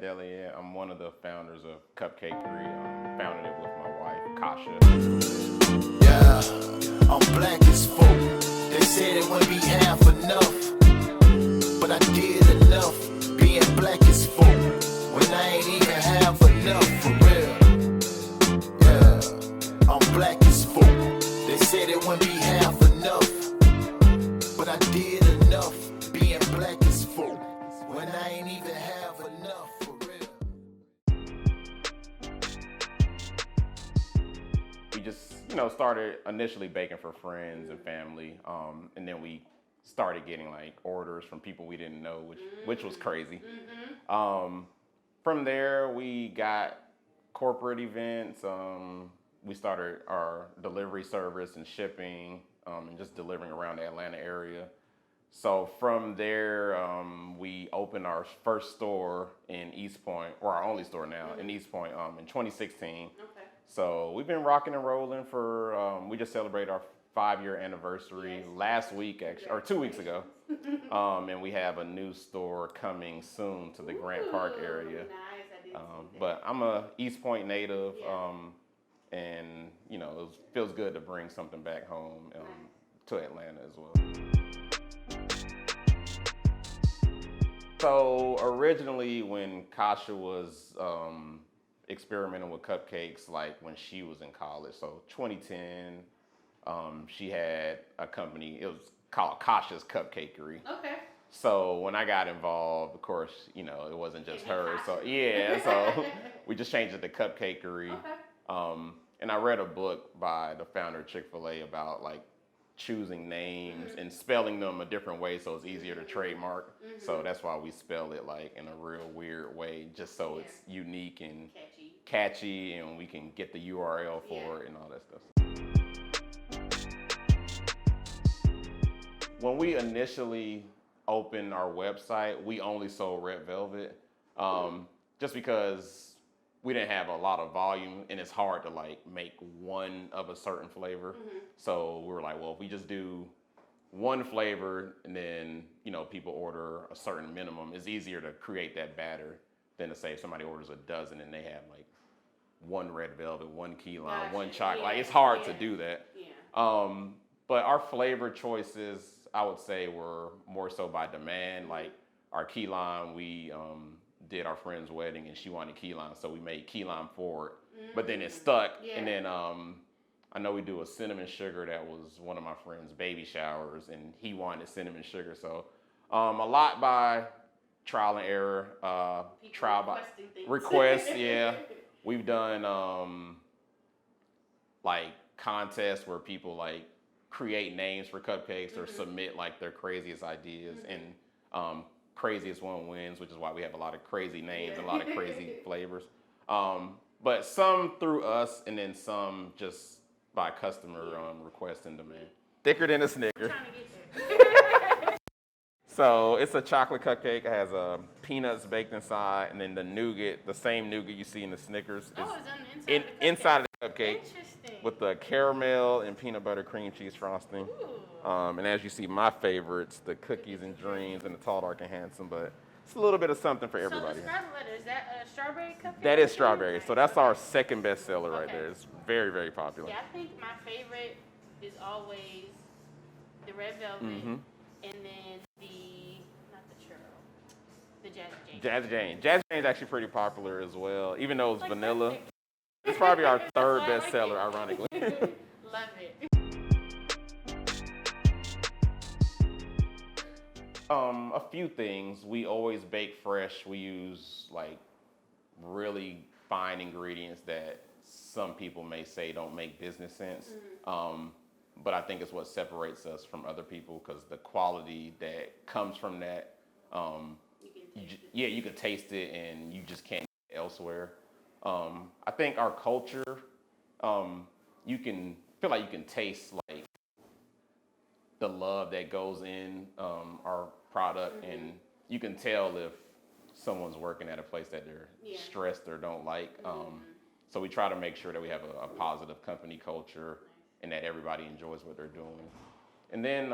Adeleye. I'm one of the founders of Kupcakerie. Founded it with my wife, Kasha. Yeah, I'm black as fuck. They said it wouldn't be half enough, but I did enough being black as fuck when I ain't even half enough for real. Yeah, I'm black as fuck. They said it wouldn't be half enough, but I did enough being black as fuck when I ain't even half enough for real. We just, started initially baking for friends and family, and then we started getting like orders from people we didn't know, which was crazy. From there, we got corporate events. We started our delivery service and shipping, and just delivering around the Atlanta area. So from there, we opened our first store in East Point, or our only store now in East Point, in 2016. Okay. So we've been rocking and rolling for, we just celebrated our 5-year anniversary last week, actually, or 2 weeks ago. And we have a new store coming soon to the Grant Park area. Nice, but I'm a East Point native, and it feels good to bring something back home to Atlanta as well. So originally, when Kasha was experimenting with cupcakes, like when she was in college, so 2010, she had a company. It was called Kasha's Kupcakerie. Okay. So when I got involved, of course, it wasn't just her. So so we just changed it to Kupcakerie. Okay. And I read a book by the founder of Chick-fil-A about like choosing names and spelling them a different way so it's easier to trademark. So that's why we spell it like in a real weird way, just so it's unique and catchy, and we can get the URL for it and all that stuff. When we initially opened our website, we only sold red velvet, just because we didn't have a lot of volume, and it's hard to like make one of a certain flavor. So we were like, well, if we just do one flavor and then, people order a certain minimum, it's easier to create that batter than to say if somebody orders a dozen and they have like one red velvet, one key lime, one chocolate. Like it's hard to do that. But our flavor choices, I would say, were more so by demand. Like our key lime, we did our friend's wedding and she wanted key lime, so we made key lime forward. But then it stuck, and then I know we do a cinnamon sugar that was one of my friend's baby showers, and he wanted cinnamon sugar. So a lot by trial and error, trial by request. We've done like contests where people like create names for cupcakes or submit like their craziest ideas, and craziest one wins, which is why we have a lot of crazy names and a lot of crazy flavors. But some through us, and then some just by customer request and demand. Thicker than a Snicker. So it's a chocolate cupcake. It has peanuts baked inside, and then the nougat, the same nougat you see in the Snickers, is inside of the cupcake. With the caramel and peanut butter cream cheese frosting. And as you see, my favorites, the cookies and dreams and the tall, dark, and handsome, but it's a little bit of something for everybody. So the scarlet letter, is that a strawberry cupcake? That is strawberry. So that's our second best seller right there. It's very, very popular. Yeah, I think my favorite is always the red velvet, and then not the churro, the Jazzy Jane. Jazzy Jane. Jazzy Jane is actually pretty popular as well, even though it's like vanilla. It's probably our third best seller, ironically. Love it. A few things. We always bake fresh. We use like really fine ingredients that some people may say don't make business sense. But I think it's what separates us from other people, because the quality that comes from that, you can taste it and you just can't get it elsewhere. I think our culture, you can feel like you can taste like the love that goes in our product, and you can tell if someone's working at a place that they're stressed or don't like. So we try to make sure that we have a positive company culture and that everybody enjoys what they're doing. And then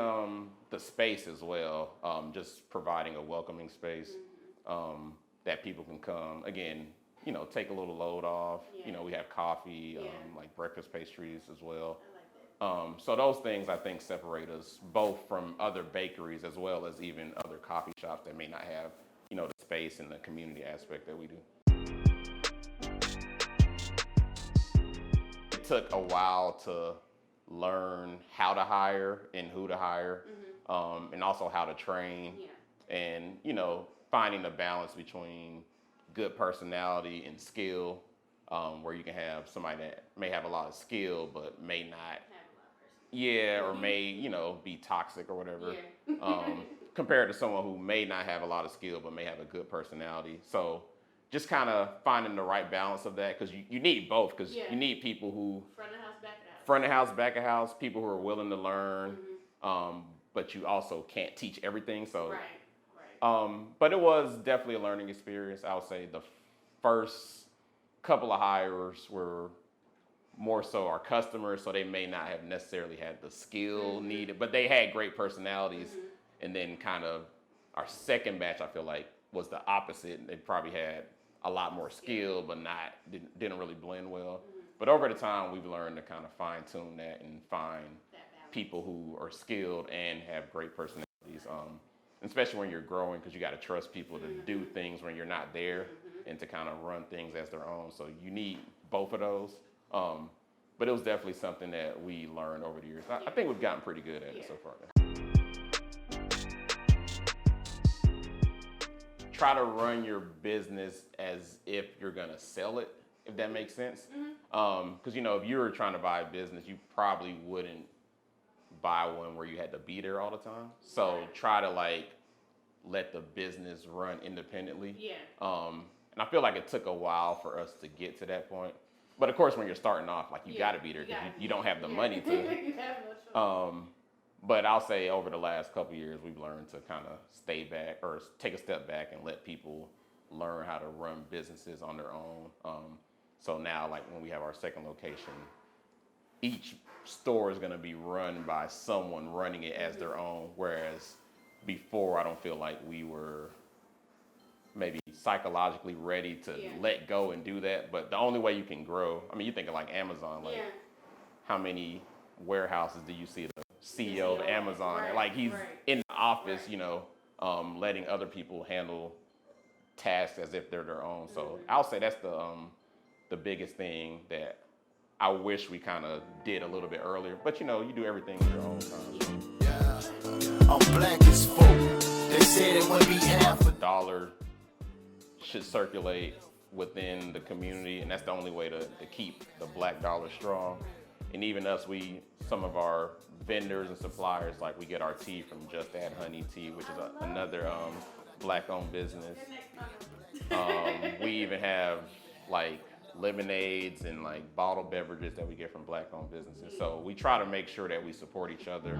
the space as well, just providing a welcoming space. that people can come. Again, you know, take a little load off. Yeah. You know, we have coffee, Yeah. like breakfast pastries as well. I like that. So those things I think separate us both from other bakeries as well as even other coffee shops that may not have, you know, the space and the community aspect that we do. It took a while to learn how to hire and who to hire, and also how to train, and, you know, finding the balance between good personality and skill, where you can have somebody that may have a lot of skill but may not, or may, you know, be toxic or whatever, compared to someone who may not have a lot of skill but may have a good personality. So just kind of finding the right balance of that, because you need both, because you need people who front of house, back of house, people who are willing to learn, but you also can't teach everything. So, but it was definitely a learning experience. I would say the first couple of hires were more so our customers, so they may not have necessarily had the skill needed, but they had great personalities. And then kind of our second batch, I feel like, was the opposite. They probably had a lot more skill, but didn't really blend well. But over the time, we've learned to kind of fine tune that and find people who are skilled and have great personalities, especially when you're growing, because you got to trust people to do things when you're not there and to kind of run things as their own. So you need both of those. But it was definitely something that we learned over the years. I think we've gotten pretty good at it so far. Try to run your business as if you're gonna sell it, if that makes sense. Because, you know, if you were trying to buy a business, you probably wouldn't buy one where you had to be there all the time. So try to like let the business run independently. And I feel like it took a while for us to get to that point. But of course, when you're starting off, like, you gotta be there, because you don't have the money to. You have no choice. But I'll say over the last couple of years, we've learned to kind of stay back or take a step back and let people learn how to run businesses on their own. So now, like, when we have our second location, each store is going to be run by someone running it as their own. Whereas before, I don't feel like we were maybe psychologically ready to let go and do that. But the only way you can grow, I mean, you think of like Amazon, like how many warehouses do you see the CEO of Amazon? Like, he's in the office, you know, letting other people handle tasks as if they're their own. So I'll say that's the biggest thing that I wish we kind of did a little bit earlier. But, you know, you do everything in your own time. I'm black as fuck. They said it would be half a dollar should circulate within the community, and that's the only way to keep the black dollar strong. And even us, some of our vendors and suppliers, like, we get our tea from Just Add Honey Tea, which is another black-owned business. We even have like lemonades and like bottled beverages that we get from black-owned businesses. So we try to make sure that we support each other.